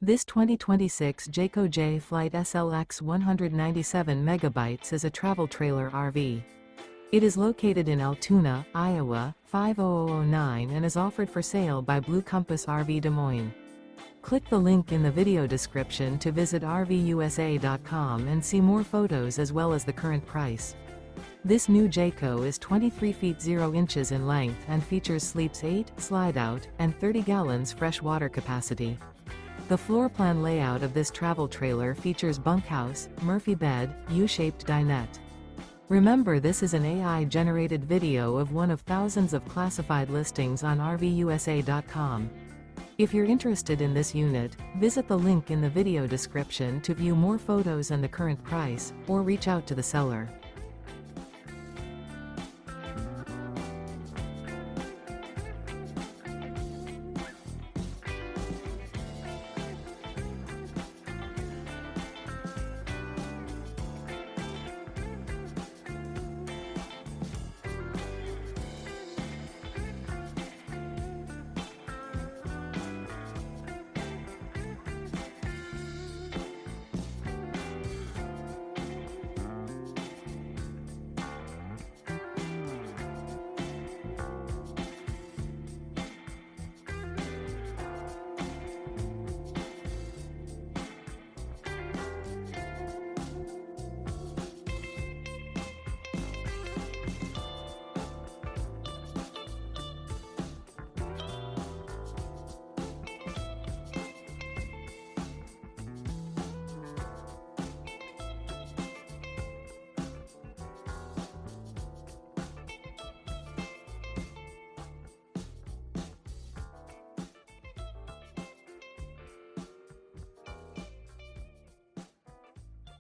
This 2026 Jayco Jay Flight SLX 197 megabytes is a travel trailer RV. It is located in Altoona, Iowa, 50009 and is offered for sale by Blue Compass RV Des Moines. Click the link in the video description to visit RVUSA.com and see more photos as well as the current price. This new Jayco is 23 feet 0 inches in length and features sleeps 8, Slideout, and 30 gallons fresh water capacity. The floor plan layout of this travel trailer features bunkhouse, Murphy bed, U-shaped dinette. Remember, this is an AI-generated video of one of thousands of classified listings on RVUSA.com. If you're interested in this unit, visit the link in the video description to view more photos and the current price, or reach out to the seller.